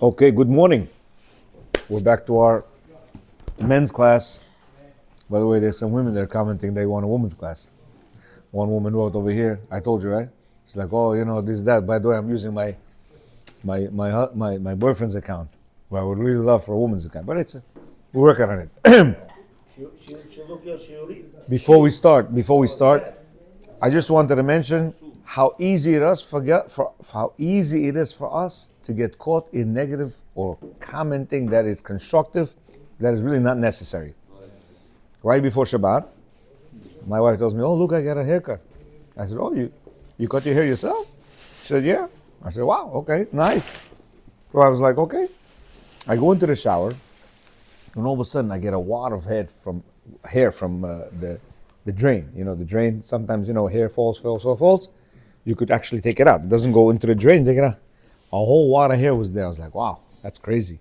Okay, good morning. We're back to our men's class. By the way, there's some women that are commenting they want a women's class. One woman wrote over here. I told you, right? She's like, oh, this, that. By the way, I'm using my boyfriend's account. Well, I would really love for a woman's account, but we're working on it. Before we start, I just wanted to mention how easy it is for us to get caught in negative or commenting that is constructive, that is really not necessary. Right before Shabbat, my wife tells me, "Oh, look, I got a haircut." I said, "Oh, you cut your hair yourself?" She said, "Yeah." I said, "Wow, okay, nice." So I was like, "Okay." I go into the shower, and all of a sudden I get a wad of hair from the drain. The drain. Sometimes hair falls. You could actually take it out. It doesn't go into the drain. Take it out. A whole wad of hair was there. I was like, "Wow, that's crazy."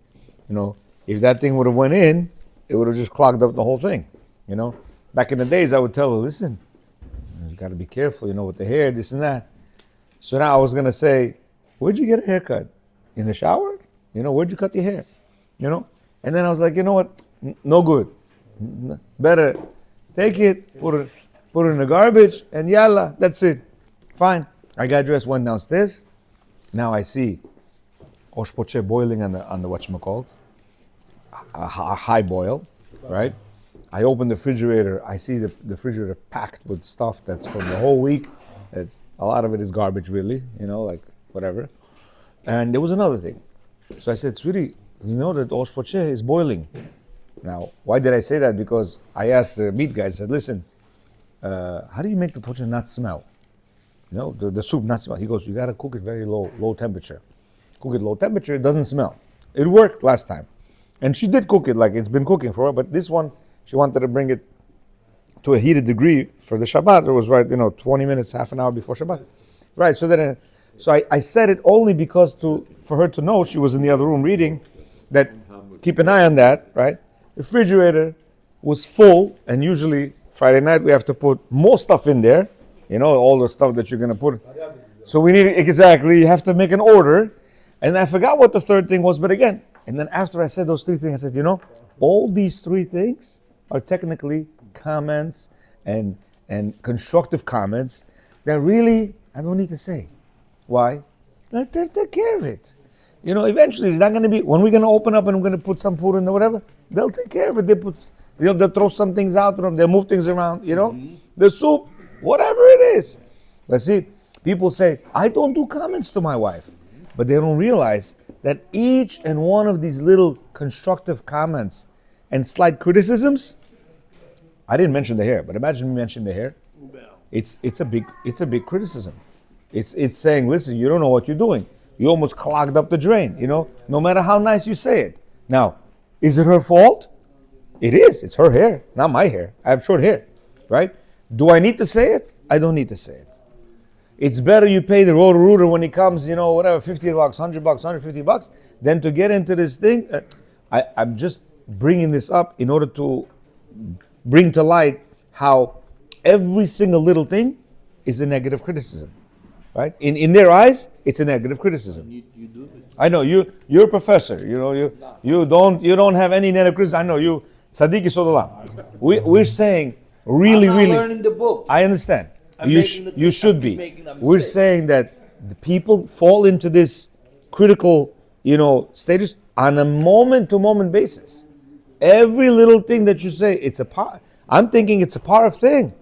If that thing would have went in, it would have just clogged up the whole thing. Back in the days, I would tell her, "Listen, you got to be careful. With the hair, this and that." So now I was gonna say, "Where'd you get a haircut? In the shower? Where'd you cut your hair? And then I was like, "You know what? No good. Better take it, put it in the garbage, and yalla, that's it. Fine." I got dressed, went downstairs. Now I see oshpoche boiling on the whatchamacallit, a high boil, right? I open the refrigerator. I see the refrigerator packed with stuff that's from the whole week. A lot of it is garbage, really, like whatever. And there was another thing. So I said, "Sweetie, you know that oshpoche is boiling." Now, why did I say that? Because I asked the meat guy, I said, "Listen, how do you make the poche not smell? The soup not smell?" He goes, "You got to cook it very low temperature. Cook it low temperature, it doesn't smell." It worked last time. And she did cook it like it's been cooking for a while, but this one, she wanted to bring it to a heated degree for the Shabbat. It was right, 20 minutes, half an hour before Shabbat. Right, so I said it only because for her to know, she was in the other room reading, that keep an eye on that, right? The refrigerator was full, and usually Friday night we have to put more stuff in there, all the stuff that you're going to put. So we need, exactly, you have to make an order. And I forgot what the third thing was, but again, and then after I said those three things, I said, all these three things are technically comments and constructive comments that really I don't need to say. Why? Let them take care of it. Eventually it's not going to be, when we're going to open up and we're going to put some food in there, whatever, they'll take care of it. They'll throw some things out, they'll move things around, the soup, whatever it is. But see, people say, "I don't do comments to my wife," but they don't realize that each and one of these little constructive comments and slight criticisms, I didn't mention the hair, but imagine me mentioning the hair. It's a big criticism. It's saying, "Listen, you don't know what you're doing. You almost clogged up the drain." No matter how nice you say it. Now, is it her fault? It is. It's her hair, not my hair. I have short hair, right? Do I need to say it? I don't need to say it. It's better you pay the roto-rooter when he comes, whatever, $50, $100, $150, than to get into this thing. I'm just bringing this up in order to bring to light how every single little thing is a negative criticism, right? In their eyes, it's a negative criticism. You do it. I know you're a professor. You don't have any negative criticism. I know you, Tzaddik Yisod. We're saying really, I'm not really. learning the book. I understand. You should be. We're saying that the people fall into this critical, status on a moment-to-moment basis. Every little thing that you say, it's a part. I'm thinking it's a part of thing.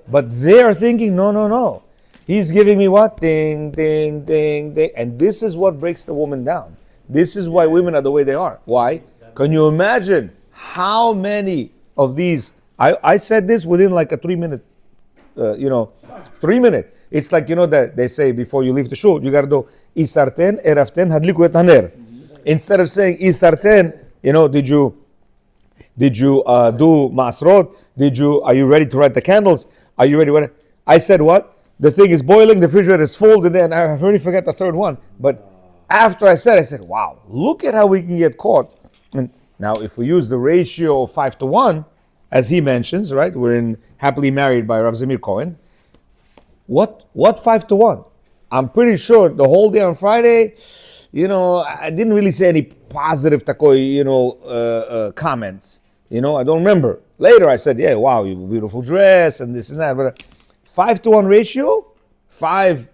But they are thinking, no. He's giving me what? Ding, ding, ding, ding. And this is what breaks the woman down. This is why women are the way they are. Why? Can you imagine how many of these? I said this within like a 3 minute. 3 minute. It's like, that they say before you leave the shul, you got to do isarten, eraften, hadliku et haner. Instead of saying isarten, did you do masrot? Are you ready to light the candles? Are you ready? What? I said what? The thing is boiling, the refrigerator is full, and then I already forgot the third one. But after I said, wow, look at how we can get caught. And now if we use the ratio of 5-1, as he mentions, right? We're in Happily Married by Zamir Cohen. What 5-1? I'm pretty sure the whole day on Friday, I didn't really say any positive takoi, comments. I don't remember. Later I said, yeah, wow, you have a beautiful dress and this and that. But 5-to-1 ratio, 5,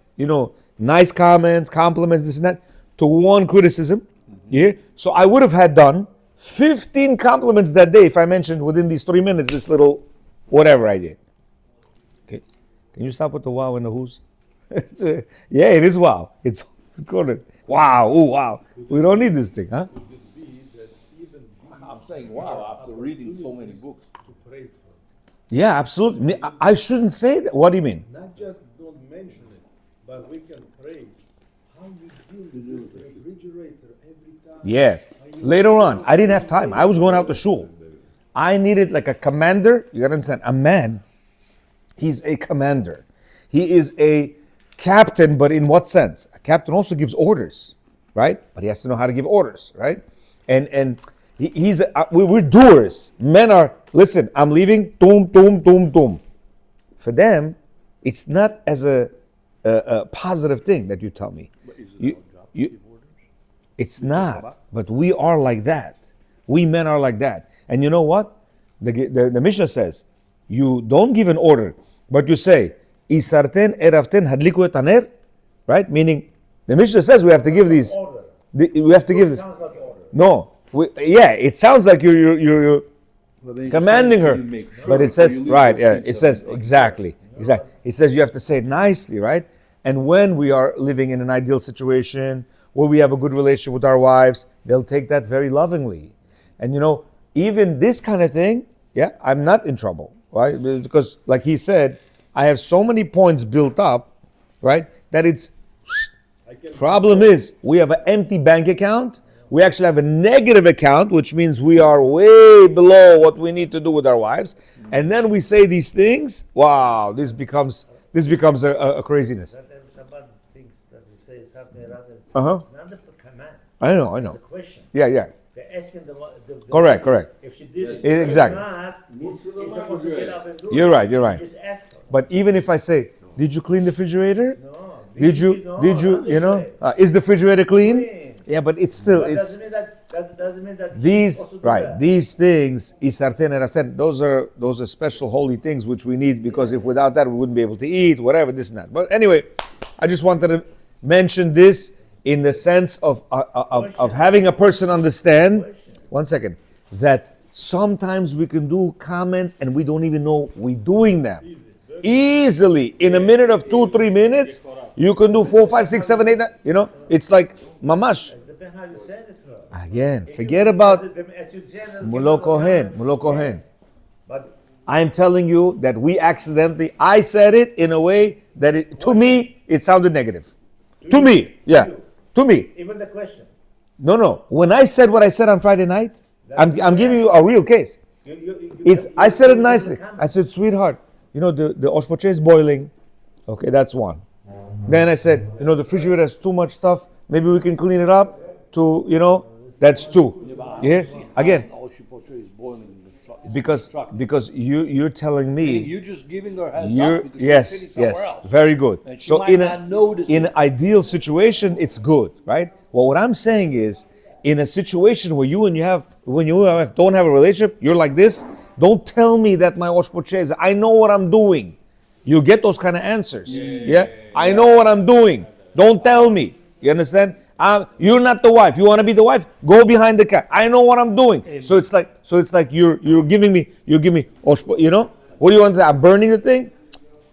nice comments, compliments, this and that, to 1 criticism. Yeah. So I would have had done 15 compliments that day if I mentioned within these 3 minutes this little whatever I did. Okay. Can you stop with the wow and the who's? Yeah, it is wow. It's good. Wow. Oh, wow. We don't need this thing, huh? I'm saying wow after reading so many books. To praise her. Yeah, absolutely. I shouldn't say that. What do you mean? Not just don't mention it, but we can praise how you deal with this refrigerator every time. Yeah. Later on, I didn't have time. I was going out to shul. I needed like a commander. You gotta understand, a man, he's a commander. He is a captain, but in what sense? A captain also gives orders, right? But he has to know how to give orders, right? And we're doers. Men are, listen, I'm leaving, doom. For them, it's not as a positive thing that you tell me. But is it our job to give orders? It's not, but we are like that. We men are like that. And you know what? The Mishnah says, you don't give an order, but you say, Isarten eraften hadliku et haner, right? Meaning, the Mishnah says we have to give these. We have to give this. Sounds like order. No, it sounds like you're commanding her, but it says right. Yeah, it says exactly. It says you have to say it nicely, right? And when we are living in an ideal situation where we have a good relationship with our wives, they'll take that very lovingly. And even this kind of thing, yeah, I'm not in trouble, right? Because like he said, I have so many points built up, right? That it's problem is we have an empty bank account. We actually have a negative account, which means we are way below what we need to do with our wives. And then we say these things. Wow, this becomes a craziness. Somebody thinks that we say something rather. It's Uh-huh. not a command. I know. It's a question. Yeah. They're asking the Correct. If she did it, Exactly. If not, he's supposed to get up and do You're it. right. Just ask her. But even if I say, did you clean the refrigerator? No. Did you? not this way. Is the refrigerator clean? Clean. Yeah, but it's still But it's doesn't mean that these supposed to do right. that. These things isarten eraften. Those are special holy things which we need because if without that we wouldn't be able to eat whatever this and that. But anyway, I just wanted to mention this in the sense of having a person understand. One second, that sometimes we can do comments and we don't even know we're doing them. Easily in a minute of 2-3 minutes, you can do 4, 5, 6, 7, 8. It's like mamash. Depends how you said it to her. Again, forget about As you said it, Mulo Cohen. But I am telling you that I said it in a way that to me, it sounded negative. To me. even the question. No. When I said what I said on Friday night, I'm giving you a real case. I said it nicely. I said, sweetheart, the oshpoche is boiling. Okay, that's one. Then I said, the refrigerator has too much stuff. Maybe we can clean it up. That's 2. Yeah. Again, because you're telling me. You're just giving her heads up because Yes, she's sitting somewhere else. very good. And she So might not notice in it. an ideal situation, it's good, right? Well, what I'm saying is, in a situation where when you don't have a relationship, you're like this. Don't tell me that my oshpoche is. I know what I'm doing. You get those kind of answers. Yeah. I know what I'm doing. Don't tell me. You understand? You're not the wife. You want to be the wife? Go behind the car. I know what I'm doing. So it's like you're giving me. What do you want to say? I'm burning the thing.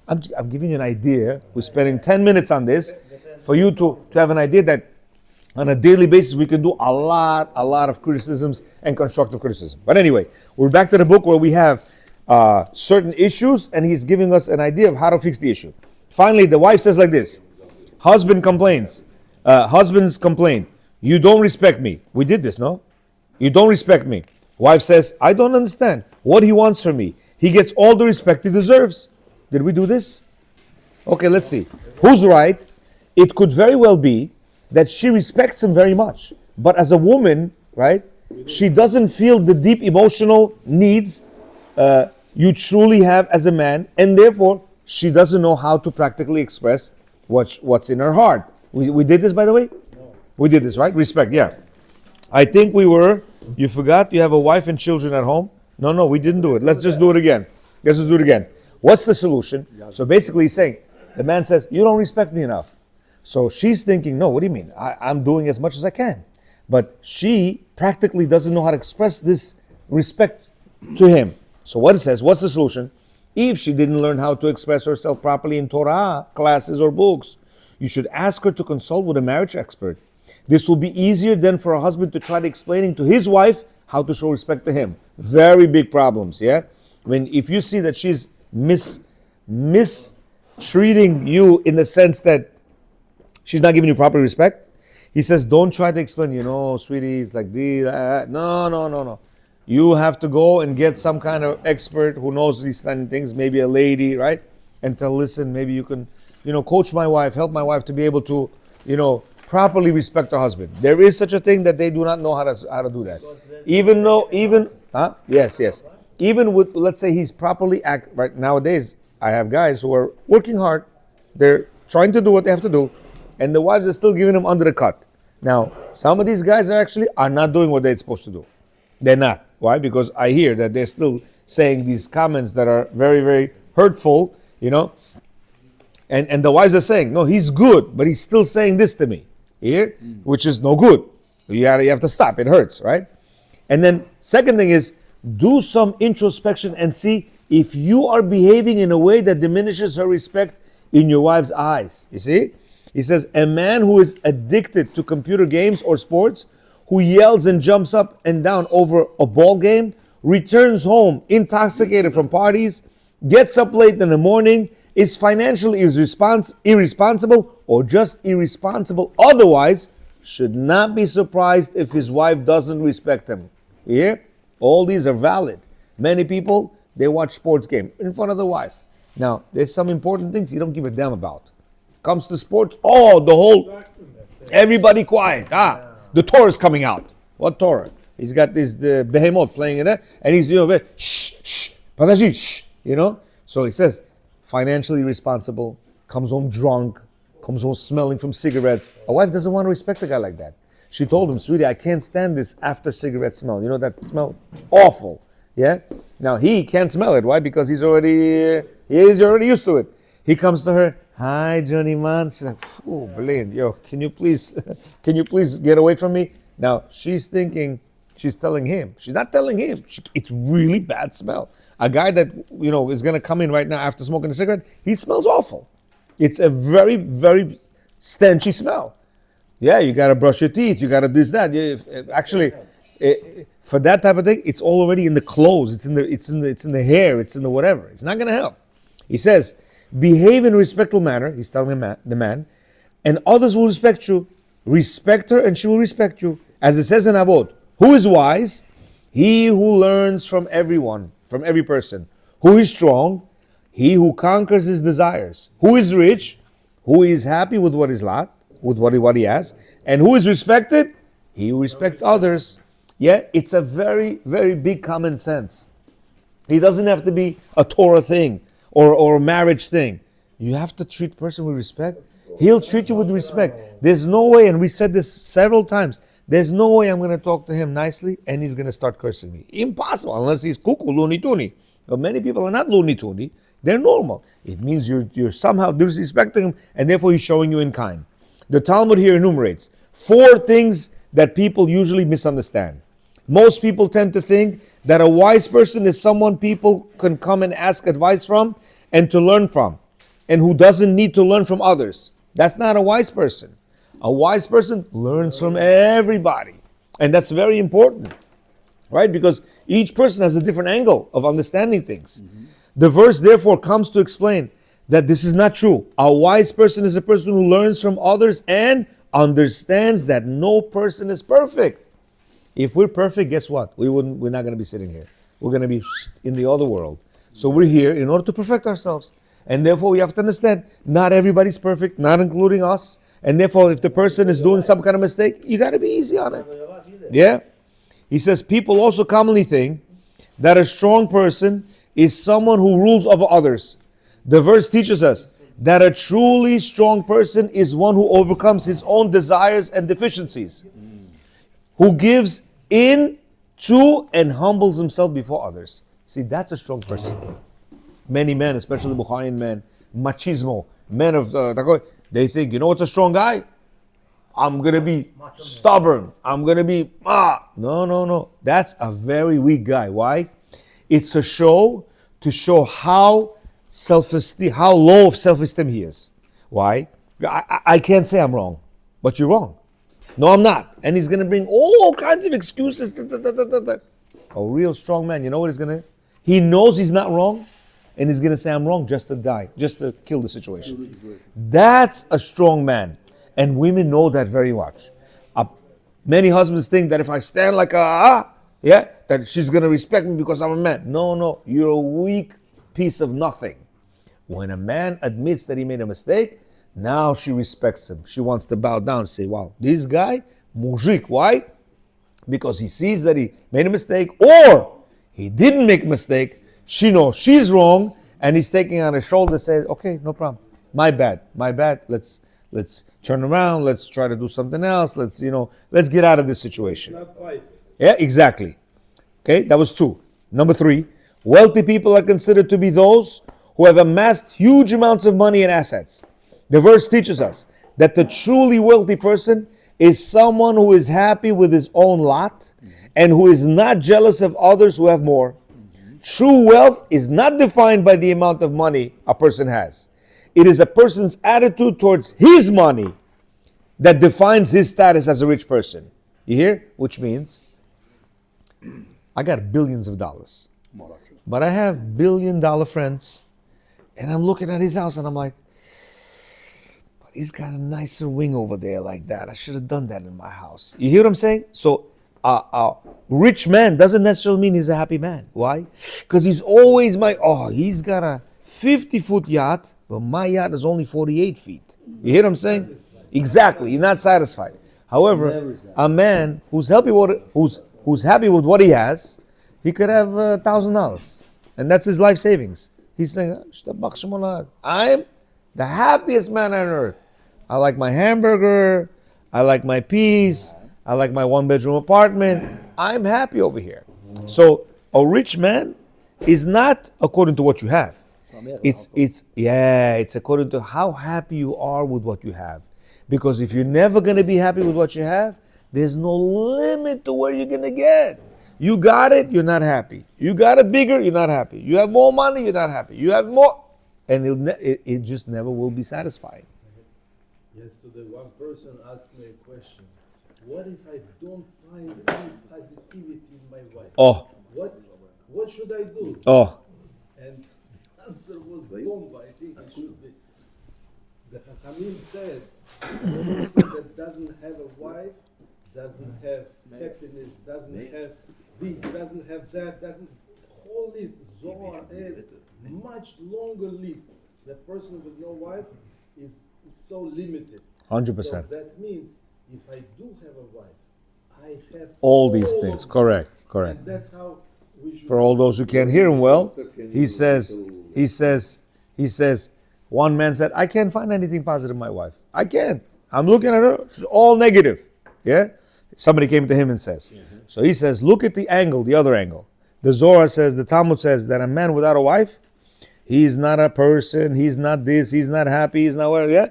I'm giving you an idea. We're spending 10 minutes on this for you to have an idea that on a daily basis we can do a lot of criticisms and constructive criticism. But anyway, we're back to the book where we have certain issues and he's giving us an idea of how to fix the issue. Finally, the wife says like this. Husbands complain. You don't respect me. We did this, no? You don't respect me. Wife says, I don't understand what he wants from me. He gets all the respect he deserves. Did we do this? Okay, let's see. Who's right? It could very well be that she respects him very much. But as a woman, right, she doesn't feel the deep emotional needs you truly have as a man, and therefore she doesn't know how to practically express what's in her heart. We did this, by the way? We did this, right? Respect, yeah. I think we were, you forgot you have a wife and children at home? No, we didn't do it. Let's just do it again. Let's just do it again. What's the solution? So basically he's saying, the man says, you don't respect me enough. So she's thinking, no, what do you mean? I'm doing as much as I can. But she practically doesn't know how to express this respect to him. So what it says, what's the solution? If she didn't learn how to express herself properly in Torah classes or books, you should ask her to consult with a marriage expert. This will be easier than for a husband to try to explaining to his wife how to show respect to him. Very big problems, yeah? If you see that she's mistreating you in the sense that she's not giving you proper respect, he says, don't try to explain, sweetie, it's like this. No. You have to go and get some kind of expert who knows these kind of things, maybe a lady, right? And tell, listen, maybe you can, coach my wife, help my wife to be able to, properly respect her husband. There is such a thing that they do not know how to do that. Yes. Even with, let's say he's properly right nowadays, I have guys who are working hard. They're trying to do what they have to do, and the wives are still giving them under the cut. Now, some of these guys are not doing what they're supposed to do. They're not. Why? Because I hear that they're still saying these comments that are very, very hurtful, and the wives are saying, no, he's good, but he's still saying this to me here, which is no good. You have to stop. It hurts, right? And then second thing is, do some introspection and see if you are behaving in a way that diminishes her respect in your wife's eyes. You see? He says, a man who is addicted to computer games or sports, who yells and jumps up and down over a ball game, returns home intoxicated from parties, gets up late in the morning, is financially irresponsible or just irresponsible otherwise, should not be surprised if his wife doesn't respect him. You hear? All these are valid. Many people, they watch sports game in front of the wife. Now, there's some important things you don't give a damn about. Comes to sports, everybody quiet. The Torah is coming out. What Torah? He's got the behemoth playing in it, and he's shh, padaji, shh, So he says, financially responsible, comes home drunk, comes home smelling from cigarettes. A wife doesn't want to respect a guy like that. She told him, sweetie, I can't stand this after cigarette smell. That smell? Awful. Yeah? Now he can't smell it. Why? Because he's already used to it. He comes to her, hi, Johnny man. She's like, oh, brilliant. Yo, can you please get away from me? Now she's thinking, she's telling him. She's not telling him. It's really bad smell. A guy that, is going to come in right now after smoking a cigarette, he smells awful. It's a very, very stenchy smell. Yeah, you got to brush your teeth. You got to this, that. For that type of thing, it's already in the clothes. It's in the hair. It's in the whatever. It's not going to help. He says, behave in a respectful manner. He's telling the man, and others will respect you. Respect her, and she will respect you. As it says in Avot, who is wise? He who learns from everyone, from every person. Who is strong? He who conquers his desires. Who is rich? Who is happy with what is lot, with what he has. And who is respected? He who respects others. Yeah, it's a very, very big common sense. It doesn't have to be a Torah thing or a marriage thing. You have to treat a person with respect. He'll treat you with respect. There's no way, and we said this several times, there's no way I'm going to talk to him nicely and he's going to start cursing me. Impossible, unless he's cuckoo, loony toony. But many people are not loony toony. They're normal. It means you're somehow disrespecting him, and therefore he's showing you in kind. The Talmud here enumerates 4 things that people usually misunderstand. Most people tend to think that a wise person is someone people can come and ask advice from and to learn from, and who doesn't need to learn from others. That's not a wise person. A wise person learns from everybody. And that's very important, right? Because each person has a different angle of understanding things. The verse therefore comes to explain that this is not true. A wise person is a person who learns from others and understands that no person is perfect. If we're perfect, guess what? We're not going to be sitting here. We're going to be in the other world. So we're here in order to perfect ourselves. And therefore we have to understand, not everybody's perfect, not including us. And therefore, if the person is doing some kind of mistake, you got to be easy on it. Yeah? He says, people also commonly think that a strong person is someone who rules over others. The verse teaches us that a truly strong person is one who overcomes his own desires and deficiencies, who gives in to and humbles himself before others. See, that's a strong person. Many men, especially Bukharian men, machismo, men of they think, you know what's a strong guy? I'm going to be stubborn. I'm going to be, No. That's a very weak guy. Why? It's to show how self-esteem, how low of self-esteem he is. Why? I can't say I'm wrong, but you're wrong. No, I'm not. And he's going to bring all kinds of excuses. A real strong man, you know what he's going to? He knows he's not wrong, and he's going to say, I'm wrong just to die, just to kill the situation. That's a strong man. And women know that very much. Many husbands think that if I stand like that she's going to respect me because I'm a man. No, you're a weak piece of nothing. When a man admits that he made a mistake, now she respects him. She wants to bow down and say, wow, this guy, mujik. Why? Because he sees that he made a mistake, or he didn't make a mistake. She knows she's wrong, and he's taking on his shoulder and says, okay, no problem. My bad. Let's turn around. Let's try to do something else. Let's get out of this situation. Not fight. Yeah, exactly. Okay, that was 2. Number 3, wealthy people are considered to be those who have amassed huge amounts of money and assets. The verse teaches us that the truly wealthy person is someone who is happy with his own lot and who is not jealous of others who have more. True wealth is not defined by the amount of money a person has. It is a person's attitude towards his money that defines his status as a rich person. You hear? Which means, I got billions of dollars, but I have $1 billion friends, and I'm looking at his house and I'm like, but he's got a nicer wing over there like that. I should have done that in my house. You hear what I'm saying? So a rich man doesn't necessarily mean he's a happy man. Why? Because he's always he's got a 50-foot yacht, but my yacht is only 48 feet. You hear what I'm saying? Exactly. You're not satisfied. However, a man who's happy with what he has, he could have $1,000, and that's his life savings. He's saying, I'm the happiest man on earth. I like my hamburger. I like my peace. I like my 1-bedroom apartment. I'm happy over here. So a rich man is not according to what you have. It's according to how happy you are with what you have. Because if you're never going to be happy with what you have, there's no limit to where you're going to get. You got it, you're not happy. You got it bigger, you're not happy. You have more money, you're not happy. You have more, and it just never will be satisfying. Yesterday, one person asked me a question. What if I don't find any positivity in my wife? What should I do? And the answer was bomb. I think it should be. The Chachamim said, the person that doesn't have a wife, doesn't have happiness, doesn't have this, doesn't have that, doesn't, whole list, Zohar adds much longer list. The person with no wife is so limited. 100%. So that means if I do have a wife, I have all these things. Correct. And that's how we should. For all those who can't hear him well, he says, one man said, I can't find anything positive in my wife. I can't. I'm looking at her, she's all negative. Yeah? Somebody came to him and says. So he says, look at the angle, the other angle. The Zohar says, the Talmud says that a man without a wife, he's not a person, he's not this, he's not happy, he's not where, yeah?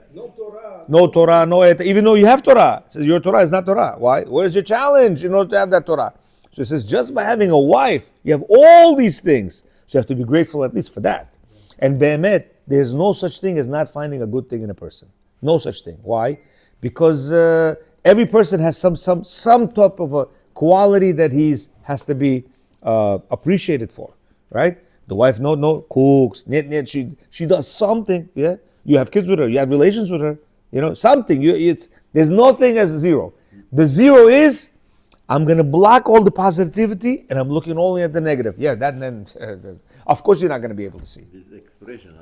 No Torah, no et. Even though you have Torah. It says your Torah is not Torah. Why? Where's your challenge in order to have that Torah? So it says just by having a wife, you have all these things. So you have to be grateful at least for that. And Be'emet, there's no such thing as not finding a good thing in a person. No such thing. Why? Because every person has some type of a quality that has to be appreciated for, right? The wife cooks, she does something, yeah? You have kids with her, you have relations with her, something. There's nothing as a zero. The zero is, I'm going to block all the positivity and I'm looking only at the negative. Yeah, of course you're not going to be able to see. This expression,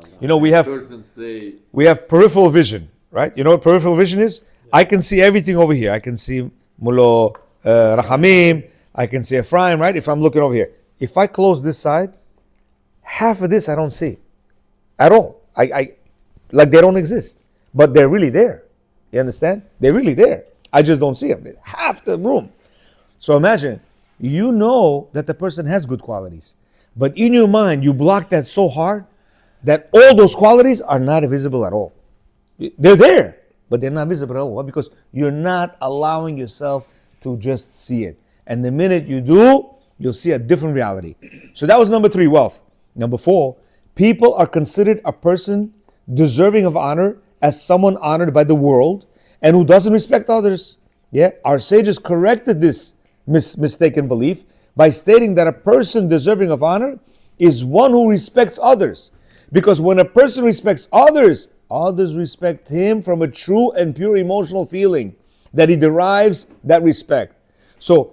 we have peripheral vision, right? You know what peripheral vision is? I can see everything over here. I can see Mulo Rachamim, I can see Ephraim, right? If I'm looking over here. If I close this side, half of this I don't see at all. like they don't exist, but they're really there. You understand? They're really there. I just don't see them. They're half the room. So imagine, you know that the person has good qualities, but in your mind, you block that so hard that all those qualities are not visible at all. They're there, but they're not visible at all. Why? Because you're not allowing yourself to just see it. And the minute you do, you'll see a different reality. So that was number 3, wealth. Number 4, people are considered a person deserving of honor as someone honored by the world and who doesn't respect others. Yeah, our sages corrected this mistaken belief by stating that a person deserving of honor is one who respects others. Because when a person respects others, others respect him from a true and pure emotional feeling that he derives that respect. So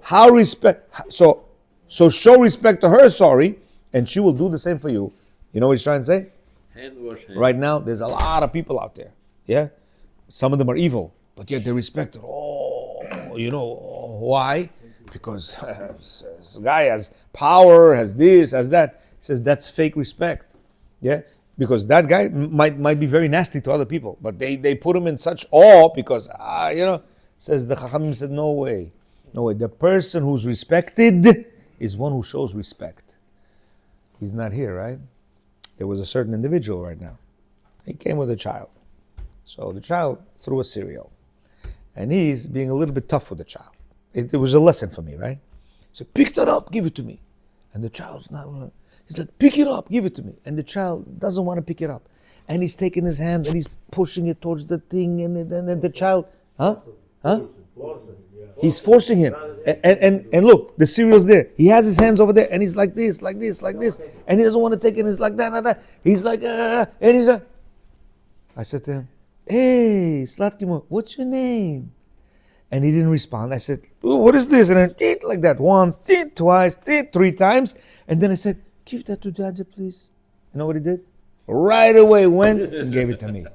so show respect to her, and she will do the same for you. You know what he's trying to say? Hand wash hand. Right now, there's a lot of people out there. Yeah, some of them are evil, but yet they're respected. Oh, you know why? Because this guy has power, has this, has that. He says that's fake respect. Yeah, because that guy might be very nasty to other people, but they put him in such awe because says the Chachamim said no way. The person who's respected is one who shows respect. He's not here, right? There was a certain individual right now. He came with a child. So the child threw a cereal. And he's being a little bit tough with the child. It was a lesson for me, right? So pick that up, give it to me. And the child's not, he's like, pick it up, give it to me. And the child doesn't want to pick it up. And he's taking his hand and he's pushing it towards the thing. And then the child, he's forcing him. And look, the cereal's there. He has his hands over there and he's like this. And he doesn't want to take it and he's like that. He's like, and he's like, I said to him, hey, Slatkimo, what's your name? And he didn't respond. I said, oh, what is this? And then like that once, twice, 3 times. And then I said, give that to Jaja, please. You know what he did? Right away went and gave it to me.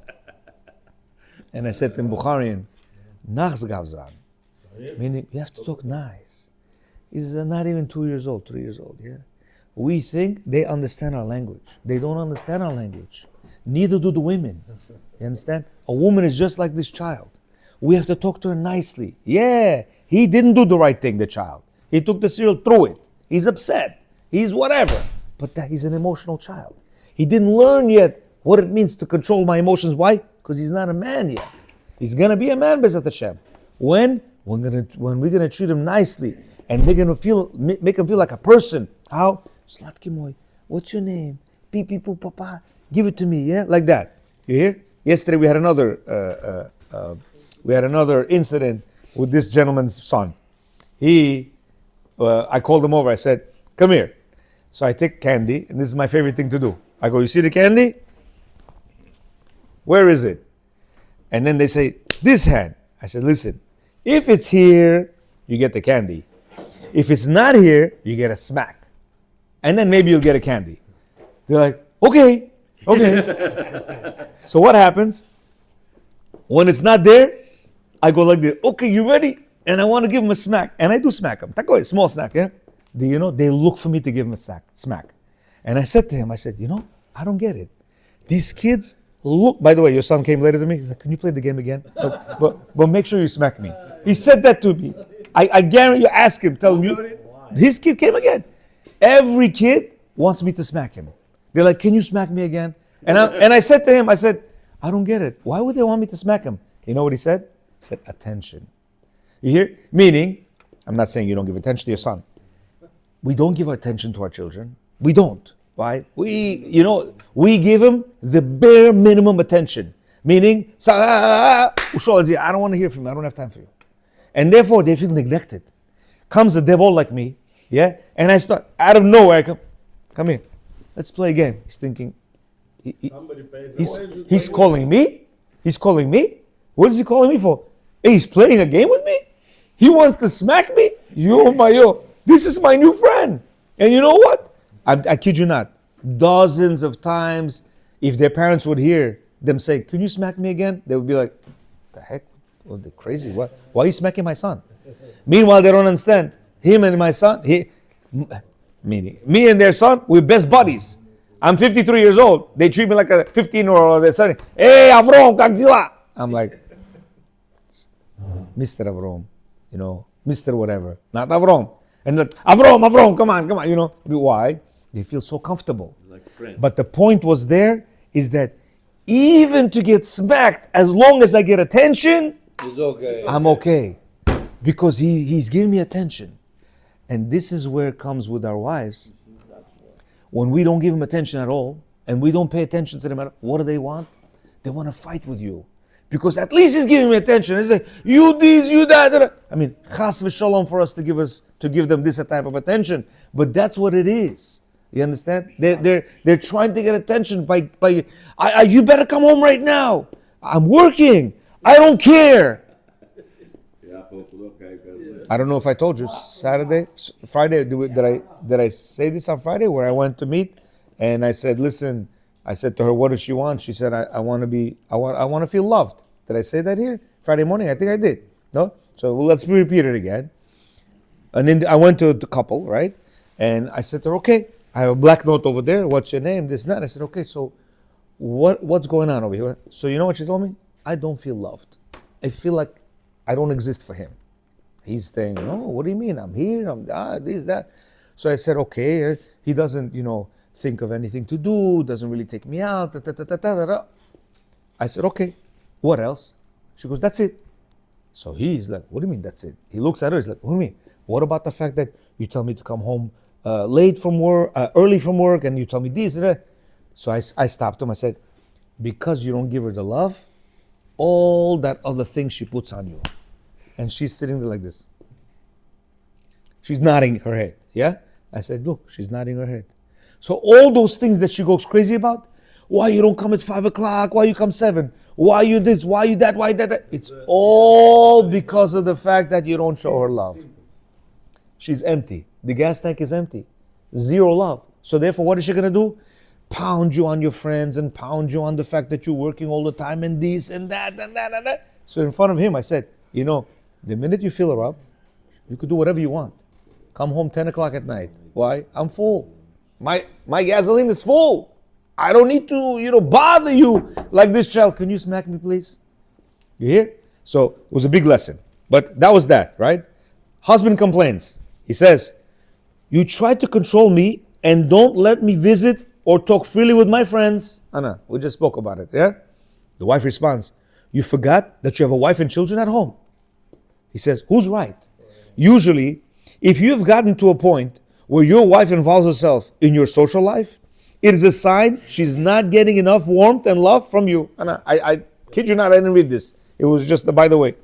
And I said to him, Bukharian, Nachs Gavzan. Meaning, you have to talk nice. He's not even 2 years old, 3 years old, yeah? We think they understand our language. They don't understand our language. Neither do the women. You understand? A woman is just like this child. We have to talk to her nicely. Yeah, he didn't do the right thing, the child. He took the cereal, threw it. He's upset. He's whatever. But he's an emotional child. He didn't learn yet what it means to control my emotions. Why? Because he's not a man yet. He's going to be a man, B'ezrat Hashem. When we're gonna treat him nicely and make him feel like a person. How? Slatkimoy, what's your name? Beep beep boop papa. Give it to me, yeah, like that. You hear? Yesterday we had another incident with this gentleman's son. I called him over. I said, "Come here." So I take candy, and this is my favorite thing to do. I go, "You see the candy? Where is it?" And then they say, "This hand." I said, "Listen. If it's here, you get the candy. If it's not here, you get a smack. And then maybe you'll get a candy." They're like, okay. So what happens? When it's not there, I go like this. Okay, you ready? And I want to give them a smack. And I do smack them. Tako, small snack, yeah? They look for me to give them a smack. And I said to him, I don't get it. These kids look, by the way, your son came later to me. He's like, can you play the game again? But make sure you smack me. He said that to me. I guarantee you, ask him, tell him, his kid came again. Every kid wants me to smack him. They're like, can you smack me again? And I said to him, I don't get it. Why would they want me to smack him? You know what he said? He said, attention. You hear? Meaning, I'm not saying you don't give attention to your son. We don't give our attention to our children. We don't. Why? We give them the bare minimum attention. Meaning, I don't want to hear from you. I don't have time for you. And therefore, they feel neglected. Comes a devil like me, yeah? And I start, out of nowhere, come here. Let's play a game. He's thinking, he's calling me? He's calling me? What is he calling me for? Hey, he's playing a game with me? He wants to smack me? This is my new friend. And you know what? I kid you not. Dozens of times, if their parents would hear them say, can you smack me again? They would be like, the heck? Oh, they're crazy. What? Why are you smacking my son? Meanwhile, they don't understand. Him and my son, meaning me and their son, we're best buddies. I'm 53 years old. They treat me like a 15-year-old. They're saying, hey, Avrom, как дела? I'm like, Mr. Avrom, Mr. whatever, not Avrom. And then, Avrom, come on, Why? They feel so comfortable. Like friends. But the point was there is that even to get smacked, as long as I get attention, It's okay. I'm okay. Because he's giving me attention. And this is where it comes with our wives. When we don't give them attention at all, and we don't pay attention to them at all, what do they want? They want to fight with you. Because at least he's giving me attention. He's like, you this, you that. I mean, chas v'shalom for us to give them this type of attention. But that's what it is. You understand? They're trying to get attention by you better come home right now. I'm working. I don't care. I don't know if I told you Friday. Did I say this on Friday where I went to meet, and I said, listen. I said to her, what does she want? She said, I want to feel loved. Did I say that here? Friday morning? I think I did. No? So let's repeat it again. And then I went to the couple, right? And I said to her, okay, I have a black note over there. What's your name? This and that. I said, okay, so what's going on over here? So you know what she told me? I don't feel loved. I feel like I don't exist for him. He's saying, no, what do you mean? I'm here, I'm this, that. So I said, okay, he doesn't, think of anything to do, doesn't really take me out. Da, da, da, da, da, da. I said, okay, what else? She goes, that's it. So he's like, what do you mean that's it? He looks at her, he's like, what do you mean? What about the fact that you tell me to come home late from work, early from work, and you tell me this and that? So I stopped him. I said, because you don't give her the love, all that other thing she puts on you. And she's sitting there like this. She's nodding her head. Yeah? I said, look, she's nodding her head. So all those things that she goes crazy about, why you don't come at 5 o'clock, why you come 7, why you this, why you that, why that, it's all because of the fact that you don't show her love. She's empty. The gas tank is empty. Zero love. So therefore, what is she going to do? Pound you on your friends and pound you on the fact that you're working all the time and this and that and that and that. So in front of him, I said, the minute you fill her up, you could do whatever you want. Come home 10 o'clock at night. Why? I'm full. My gasoline is full. I don't need to, bother you like this child. Can you smack me, please? You hear? So it was a big lesson. But that was that, right? Husband complains. He says, you try to control me and don't let me visit or talk freely with my friends. Anna, we just spoke about it, yeah? The wife responds, you forgot that you have a wife and children at home. He says, who's right? Usually, if you've gotten to a point where your wife involves herself in your social life, it is a sign she's not getting enough warmth and love from you. And I kid you not, I didn't read this. It was just by the way.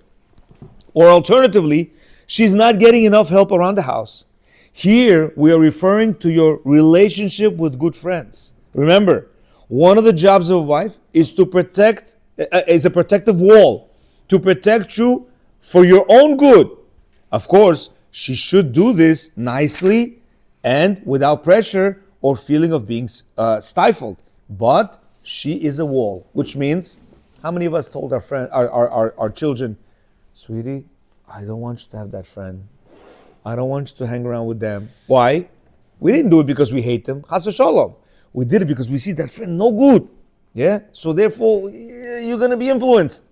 Or alternatively, she's not getting enough help around the house. Here, we are referring to your relationship with good friends. Remember, one of the jobs of a wife is to protect, is a protective wall, to protect you for your own good. Of course, she should do this nicely and without pressure or feeling of being stifled. But she is a wall, which means, how many of us told our friend, our children, sweetie, I don't want you to have that friend. I don't want you to hang around with them. Why? We didn't do it because we hate them. Chas v'shalom. We did it because we see that friend no good. Yeah? So therefore, you're going to be influenced.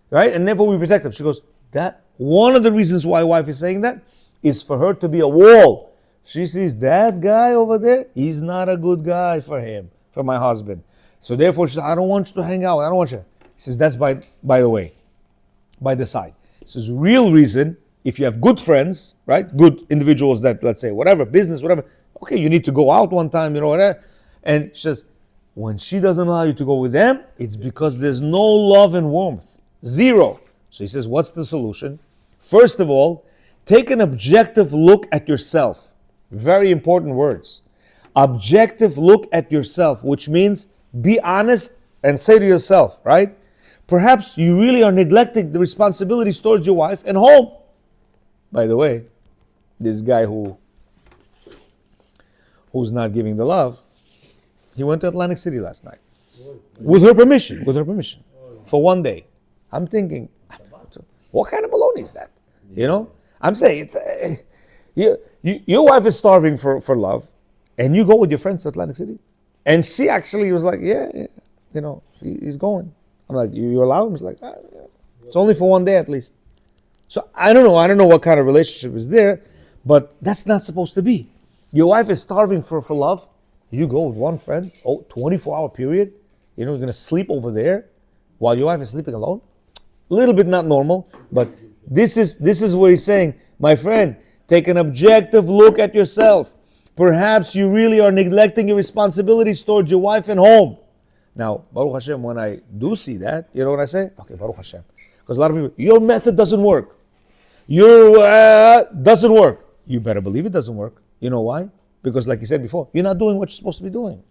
Right? And therefore we protect them. She goes, that one of the reasons why wife is saying that is for her to be a wall. She sees that guy over there, he's not a good guy for him, for my husband. So therefore she says, I don't want you to hang out. I don't want you. He says, that's by the way, by the side. He says, real reason, if you have good friends, right? Good individuals that, let's say, whatever, business, whatever. Okay, you need to go out one time, whatever. And she says, when she doesn't allow you to go with them, it's because there's no love and warmth. Zero. So he says, what's the solution? First of all, take an objective look at yourself. Very important words. Objective look at yourself, which means be honest and say to yourself, right? Perhaps you really are neglecting the responsibilities towards your wife and home. By the way, this guy who's not giving the love, he went to Atlantic City last night. With her permission. For one day. I'm thinking, what kind of baloney is that? I'm saying, it's your wife is starving for love, and you go with your friends to Atlantic City. And she actually was like, yeah, he's going. I'm like, you allow him? He's like, yeah. It's only for one day at least. So I don't know. I don't know what kind of relationship is there, but that's not supposed to be. Your wife is starving for love. You go with one friend, 24-hour period. You're going to sleep over there while your wife is sleeping alone. A little bit not normal, but this is where he's saying, my friend, take an objective look at yourself. Perhaps you really are neglecting your responsibilities towards your wife and home. Now, Baruch Hashem, when I do see that, you know what I say? Okay, Baruch Hashem. Because a lot of people, your method doesn't work. Your doesn't work. You better believe it doesn't work. You know why? Because like you said before, you're not doing what you're supposed to be doing.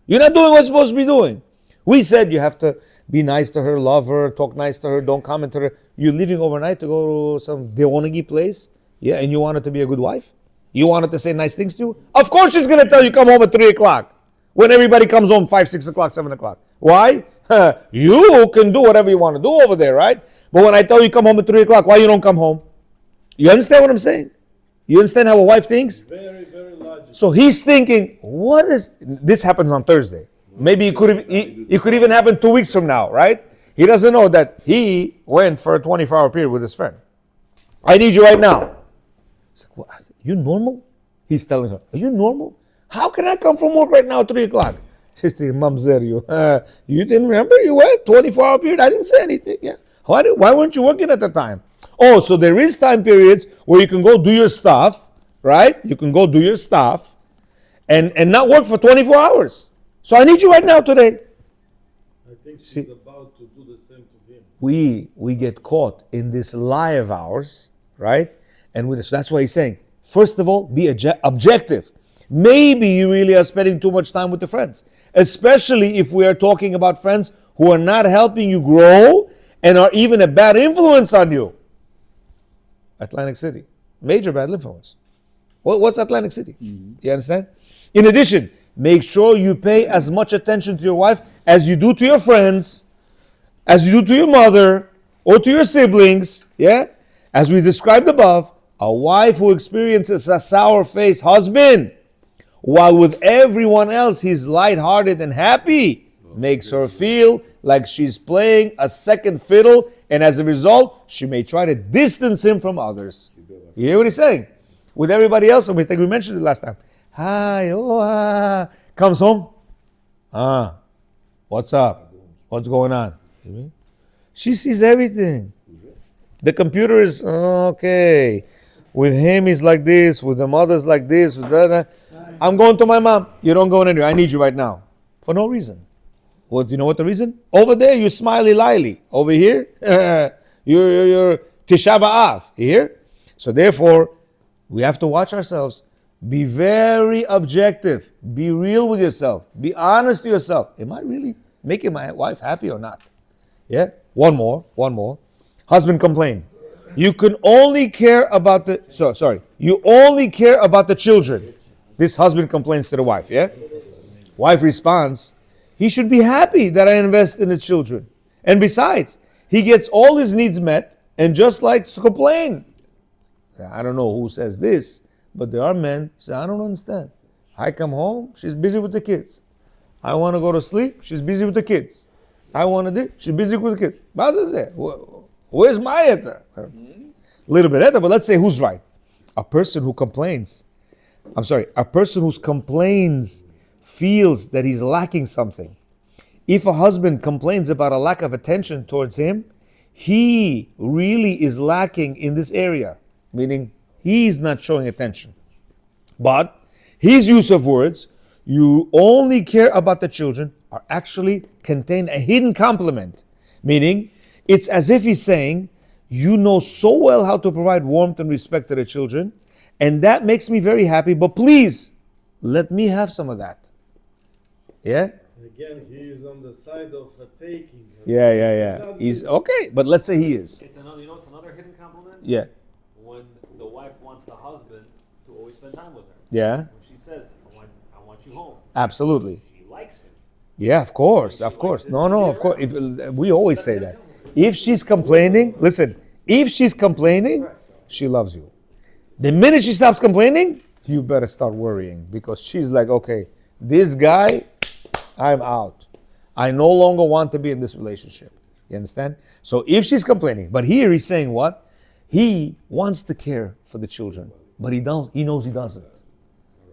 You're not doing what you're supposed to be doing. We said you have to be nice to her, love her, talk nice to her, don't comment to her. You're leaving overnight to go to some Deonagi place, yeah, and you want her to be a good wife? You want her to say nice things to you? Of course she's going to tell you come home at 3 o'clock. When everybody comes home 5, 6 o'clock, 7 o'clock. Why? You can do whatever you want to do over there, right? But when I tell you come home at 3 o'clock, why you don't come home? You understand what I'm saying? You understand how a wife thinks? Very, very logical. So he's thinking, what is, this happens on Thursday. Maybe it could even happen 2 weeks from now, right? He doesn't know that he went for a 24-hour period with his friend. I need you right now. He's like, what? Are you normal? He's telling her, are you normal? How can I come from work right now at 3 o'clock? She's thinking, Mamzer, you didn't remember? You went 24-hour period. I didn't say anything. Yeah. Why weren't you working at the time? Oh, so there is time periods where you can go do your stuff, right? You can go do your stuff and not work for 24 hours. So I need you right now today. I think she's about to do the same to him. We get caught in this lie of ours, right? And so that's why he's saying, first of all, be objective. Maybe you really are spending too much time with the friends, especially if we are talking about friends who are not helping you grow and are even a bad influence on you. Atlantic City, major bad influence. What's Atlantic City? Mm-hmm. You understand? In addition, make sure you pay as much attention to your wife as you do to your friends, as you do to your mother or to your siblings. Yeah? As we described above, a wife who experiences a sour-faced husband while with everyone else he's lighthearted and happy makes her feel like she's playing a second fiddle, and as a result, she may try to distance him from others. You hear what he's saying? With everybody else, and we think we mentioned it last time. Hi, comes home. What's up? What's going on? She sees everything. The computer is okay. With him, he's like this. With the mother's like this. With that. I'm going to my mom. You don't go anywhere. I need you right now. For no reason. Well, you know what the reason? Over there, you're smiley lily. Over here, you're Tisha B'Av. You hear? So therefore, we have to watch ourselves. Be very objective. Be real with yourself. Be honest to yourself. Am I really making my wife happy or not? Yeah? One more. Husband complained. You can only care about you only care about the children. This husband complains to the wife, yeah? Wife responds, he should be happy that I invest in his children. And besides, he gets all his needs met and just likes to complain. I don't know who says this, but there are men who say, I don't understand. I come home, she's busy with the kids. I want to go to sleep, she's busy with the kids. I want to do, she's busy with the kids. Where's my eta? A little bit eta, but let's say who's right. A person who complains feels that he's lacking something. If a husband complains about a lack of attention towards him, he really is lacking in this area, meaning he's not showing attention. But his use of words, you only care about the children, are actually contain a hidden compliment, meaning it's as if he's saying, you know so well how to provide warmth and respect to the children, and that makes me very happy, but please, let me have some of that. Yeah? Again, he is on the side of taking. Yeah. He's okay, but let's say he is. It's another hidden compliment? Yeah. When the wife wants the husband to always spend time with her. Yeah. When she says, I want you home. Absolutely. She likes him. Yeah, of course. No, of course. We always say that. If she's complaining, listen, she loves you. The minute she stops complaining, you better start worrying because she's like, okay, this guy, I'm out. I no longer want to be in this relationship. You understand? So if she's complaining, but here he's saying what? He wants to care for the children, but he knows he doesn't.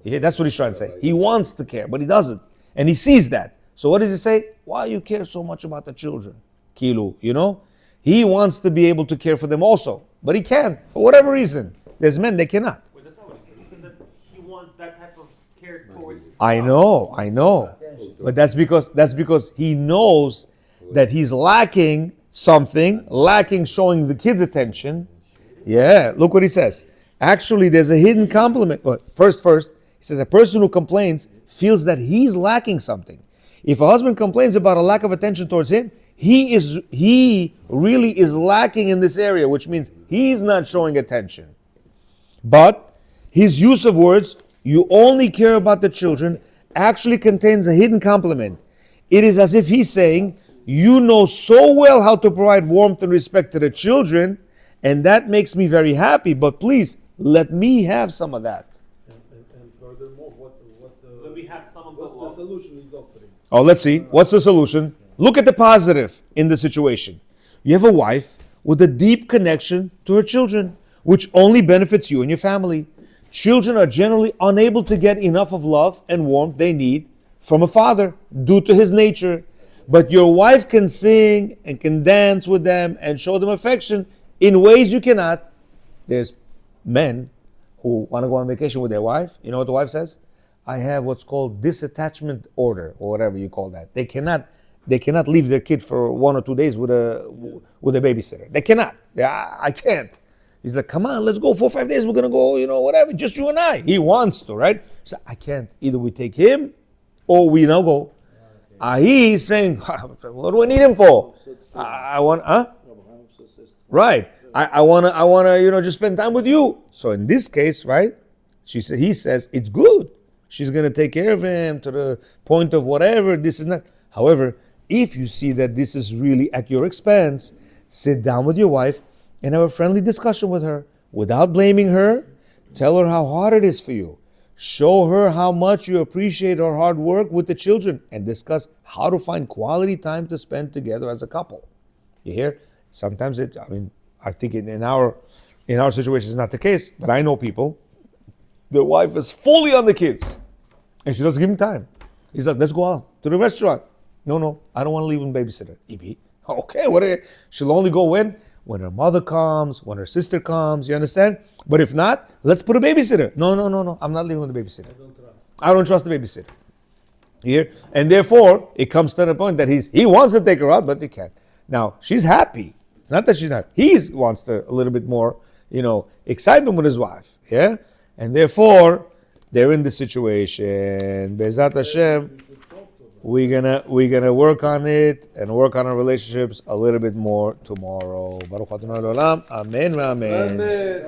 Yeah, that's what he's trying to say. He wants to care, but he doesn't. And he sees that. So what does he say? Why you care so much about the children? Kilu, you know? He wants to be able to care for them also, but he can't, for whatever reason. There's men, they cannot. Wait, that's not what he said. He said that he wants that type of care towards himself. I know. But that's because he knows that he's lacking something, lacking showing the kids attention. Yeah, look what he says. Actually, there's a hidden compliment. First, he says a person who complains feels that he's lacking something. If a husband complains about a lack of attention towards him, he really is lacking in this area, which means he's not showing attention. But his use of words, you only care about the children, actually contains a hidden compliment. It is as if he's saying, you know so well how to provide warmth and respect to the children, and that makes me very happy, but please, let me have some of that. And furthermore, Let me have some of what's the solution he's offering? Oh, let's see. What's the solution? Look at the positive in the situation. You have a wife with a deep connection to her children, which only benefits you and your family. Children are generally unable to get enough of love and warmth they need from a father due to his nature. But your wife can sing and can dance with them and show them affection in ways you cannot. There's men who want to go on vacation with their wife. You know what the wife says? I have what's called disattachment order, or whatever you call that. They cannot leave their kid for 1 or 2 days with a babysitter. They cannot. I can't. He's like, come on, let's go 4 or 5 days. We're gonna go, whatever, just you and I. He wants to, right? So I can't. Either we take him or we now go. He's saying, what do I need him for? I want, right. I wanna, just spend time with you. So in this case, right? He says it's good. She's gonna take care of him to the point of whatever. This is not. However, if you see that this is really at your expense, sit down with your wife and have a friendly discussion with her without blaming her. Tell her how hard it is for you. Show her how much you appreciate her hard work with the children, and discuss how to find quality time to spend together as a couple. You hear? Sometimes I think in our situation it's not the case, but I know people, the wife is fully on the kids and she doesn't give him time. He's like, let's go out to the restaurant. No, I don't want to leave him babysitter. EB. Okay, she'll only go when her mother comes, when her sister comes, you understand? But if not, let's put a babysitter. No, I'm not leaving with the babysitter. I don't trust the babysitter. Here, and therefore, it comes to the point that he wants to take her out, but he can't. Now, she's happy. It's not that she's not. He wants a little bit more, excitement with his wife. Yeah? And therefore, they're in this situation. Be'ezat Hashem, we're gonna work on it and work on our relationships a little bit more tomorrow. Baruch Adonai Olam. Amen. Amen.